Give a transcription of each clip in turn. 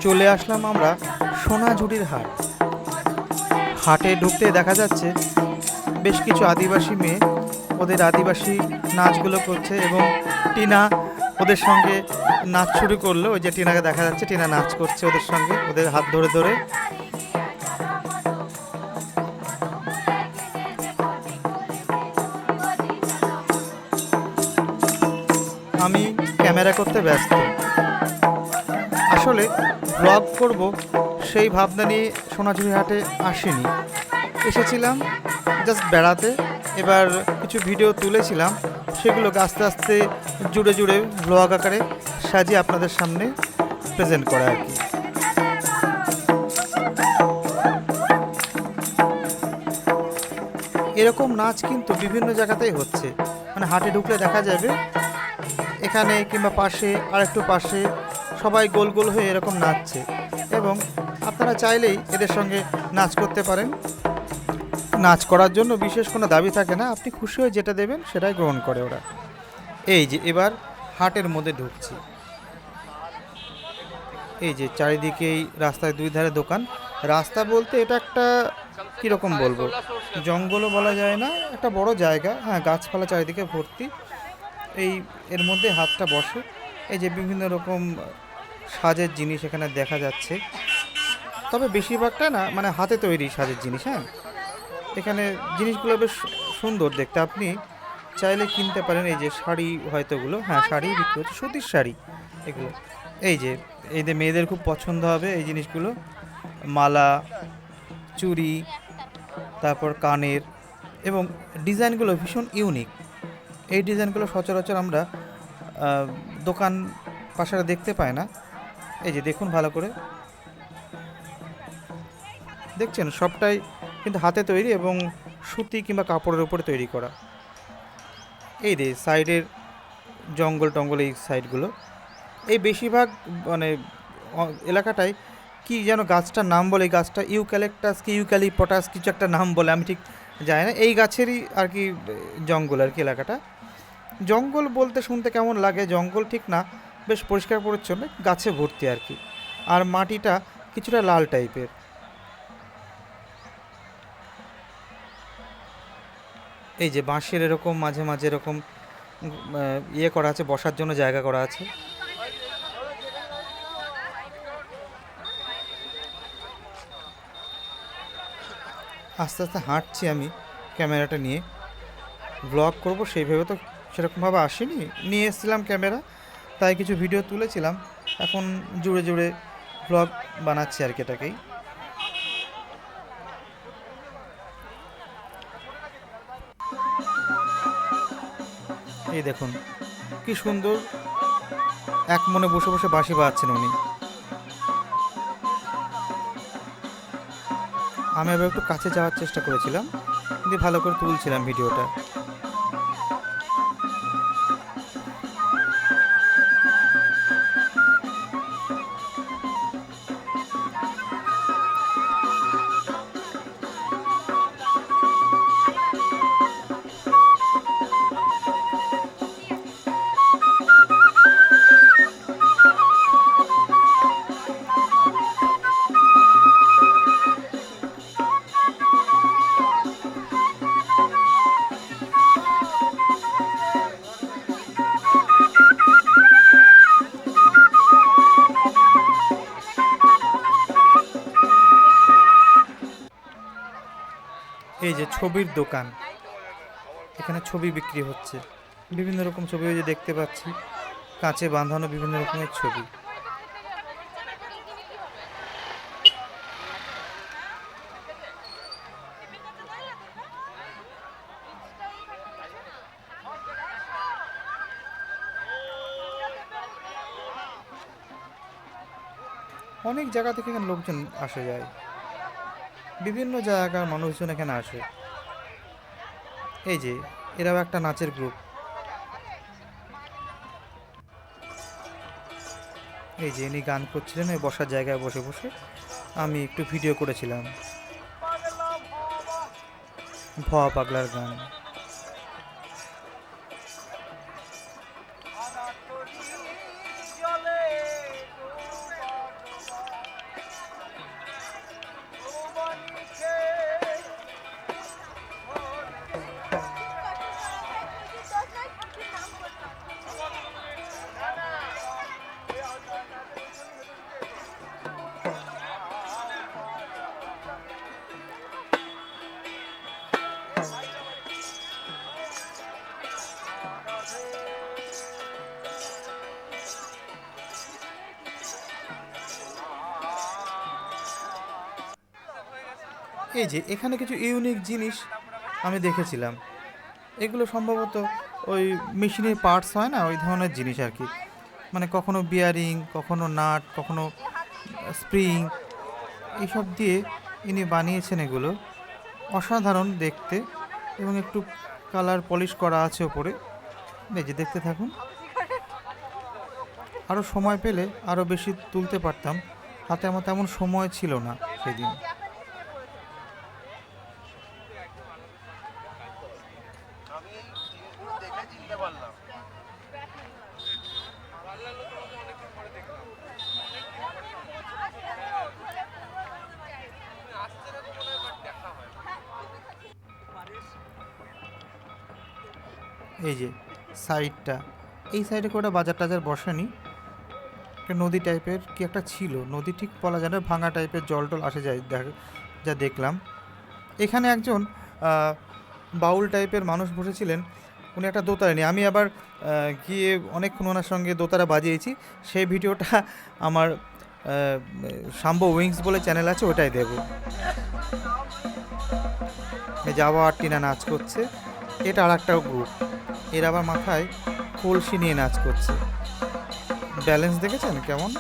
চলে আসলাম আমরা সোনাঝুরির হাট। হাটে ঢুকতে দেখা যাচ্ছে বেশ কিছু আদিবাসী মেয়ে ওদের আদিবাসী নাচগুলো করছে এবং টিনা ওদের সঙ্গে নাচ শুরু করলো। ওই যে টিনাকে দেখা যাচ্ছে, টিনা নাচ করছে ওদের সঙ্গে, ওদের হাত ধরে ধরে। আমি ক্যামেরা করতে ব্যস্ত। আসলে ব্লগ করব সেই ভাবনা নিয়ে সোনাঝুরি হাটে আসিনি, এসেছিলাম জাস্ট বেড়াতে। এবার কিছু ভিডিও তুলেছিলাম, সেগুলোকে আস্তে আস্তে জুড়ে জুড়ে ব্লগ আকারে সাজিয়ে আপনাদের সামনে প্রেজেন্ট করা আর কি। এরকম নাচ কিন্তু বিভিন্ন জায়গাতেই হচ্ছে, মানে হাটে ঢুকলে দেখা যাবে এখানে কিংবা পাশে আর একটু পাশে সবাই গোল গোল হয়ে এরকম নাচছে এবং আপনারা চাইলেই এদের সঙ্গে নাচ করতে পারেন। নাচ করার জন্য বিশেষ কোনো দাবি থাকে না, আপনি খুশি হয়ে যেটা দেবেন সেটাই গ্রহণ করে ওরা। এই যে এবার হাটের মধ্যে ঢুকছি, এই যে চারিদিকেই রাস্তায় দুই ধারে দোকান। রাস্তা বলতে এটা একটা কীরকম বলবো, জঙ্গলও বলা যায় না, একটা বড় জায়গা, হ্যাঁ গাছপালা চারিদিকে ভর্তি। এই এর মধ্যে হাটটা বসে। এই যে বিভিন্ন রকম সাজের জিনিস এখানে দেখা যাচ্ছে, তবে বেশিরভাগটা না মানে হাতে তৈরি সাজের জিনিস। হ্যাঁ, এখানে জিনিসগুলো বেশ সুন্দর দেখতে, আপনি চাইলে কিনতে পারেন। এই যে শাড়ি হয়তোগুলো, হ্যাঁ শাড়ি বিক্রি হচ্ছে, সুতির শাড়ি এগুলো। এই যে মেয়েদের খুব পছন্দ হবে এই জিনিসগুলো, মালা, চুড়ি, তারপর কানের, এবং ডিজাইনগুলো ভীষণ ইউনিক। এই ডিজাইনগুলো সচরাচর আমরা দোকান পাশারা দেখতে পাই না। এই যে দেখুন ভালো করে, দেখছেন সবটাই কিন্তু হাতে তৈরি এবং সুতি কিংবা কাপড়ের উপরে তৈরি করা। এই রে সাইডের জঙ্গল টঙ্গল, এই সাইডগুলো, এই বেশিরভাগ মানে এলাকাটায় কি যেন গাছটার নাম বলে, এই গাছটা ইউক্যালিপটাস কি ইউক্যালিপটাস কিছু একটা নাম বলে, আমি ঠিক জানি না। এই গাছেরই আর কি জঙ্গল আর কি এলাকাটা। জঙ্গল বলতে শুনতে কেমন লাগে, জঙ্গল ঠিক না, বেশ পরিষ্কার পরিচ্ছন্ন, গাছে ভর্তি আর কি। আর মাটিটা কিছুটা লাল টাইপের। এই যে বাঁশের এরকম মাঝে মাঝে এরকম ইয়ে করা আছে, বসার জন্য জায়গা করা আছে। আস্তে আস্তে হাঁটছি আমি ক্যামেরাটা নিয়ে, ব্লগ করব সেইভাবে তো সেরকমভাবে আসিনি, নিয়ে এসেছিলাম ক্যামেরা, তাই কিছু ভিডিও তুলেছিলাম, এখন জুড়ে জুড়ে ব্লগ বানাচ্ছি আর কি এটাকেই। এই দেখুন কি সুন্দর এক মনে বসে বসে বাঁশি বাজাচ্ছেন উনি। আমি আবার একটু কাছে যাওয়ার চেষ্টা করেছিলাম, কিন্তু ভালো করে তুলছিলাম ভিডিওটা। এই যে ছবির দোকান, এখানে ছবি বিক্রি হচ্ছে, বিভিন্ন রকম ছবি ওই যে দেখতে পাচ্ছি, কাঁচে বাঁধানো বিভিন্ন রকমের ছবি। অনেক জায়গা থেকে এখানে লোকজন আসে যায়, বিভিন্ন জায়গার মানুষজন এখানে আসে। এই যে এরাও একটা নাচের গ্রুপ। এই যে ইনি গান করছিলেন ওই বসার জায়গায় বসে বসে, আমি একটু ভিডিও করেছিলাম ভোয়া পাগলার গান। এই যে এখানে কিছু ইউনিক জিনিস আমি দেখেছিলাম, এগুলো সম্ভবত ওই মেশিনের পার্টস হয় না, ওই ধরনের জিনিস আর কি। মানে কখনো বিয়ারিং, কখনো নাট, কখনো স্প্রিং, এইসব দিয়ে ইনি বানিয়েছেন এগুলো। অসাধারণ দেখতে, এবং একটু কালার পলিশ করা আছে ওপরে। এই যে দেখতে থাকুন, আরও সময় পেলে আরও বেশি তুলতে পারতাম, হাতে আমার তেমন সময় ছিল না সেদিন। এই যে সাইডটা, এই সাইডে করে বাজার টাজার বসেনি, একটা নদী টাইপের কি একটা ছিল, নদী ঠিক বলা যায় না, ভাঙা টাইপের জল টল আসে যায় যা দেখলাম। এখানে একজন বাউল টাইপের মানুষ বসেছিলেন, উনি একটা দোতারা নিয়ে, আমি আবার গিয়ে অনেকক্ষণ ওনার সঙ্গে দোতারা বাজিয়েছি। সেই ভিডিওটা আমার শাম্বো উইংস বলে চ্যানেল আছে, ওটাই দেব। যাওয়া আর টিনা নাচ করছে, এটা আর একটা গ্রুপ, এর আবার মাথায় কলসি নিয়ে নাচ করছে। ব্যালেন্স দেখেছেন কেমন?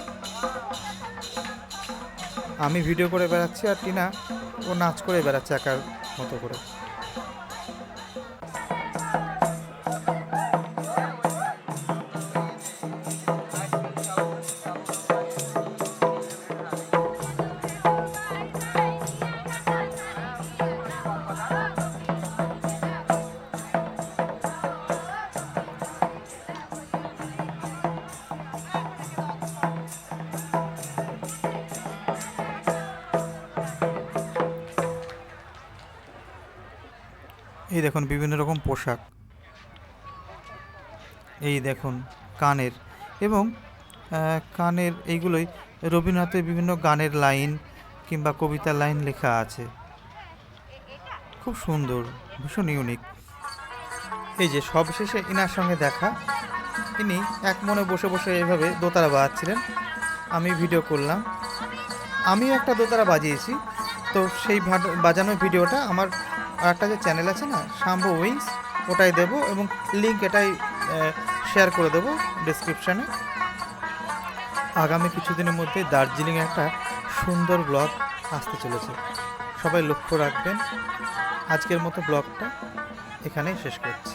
আমি ভিডিও করে বেড়াচ্ছি আর টিনা ও নাচ করে বেড়াচ্ছে একার মতো করে। এই দেখুন বিভিন্ন রকম পোশাক, এই দেখুন কানের, এবং কানের এইগুলোই রবীন্দ্রনাথের বিভিন্ন গানের লাইন কিংবা কবিতার লাইন লেখা আছে, খুব সুন্দর, ভীষণ ইউনিক। এই যে সবশেষে ইনার সঙ্গে দেখা, ইনি এক মনে বসে বসে এইভাবে দোতারা বাজাচ্ছিলেন, আমি ভিডিও করলাম। আমিও একটা দোতারা বাজিয়েছি, তো সেই বাজানোর ভিডিওটা আমার আরেকটা যে চ্যানেল আছে না, শাম্বো উইংস, ওটাই দেবো, এবং লিঙ্ক এটাই শেয়ার করে দেবো ডেসক্রিপশানে। আগামী কিছুদিনের মধ্যে দার্জিলিংয়ে একটা সুন্দর ব্লগ আসতে চলেছে, সবাই লক্ষ্য রাখবেন। আজকের মতো ব্লগটা এখানেই শেষ করছি।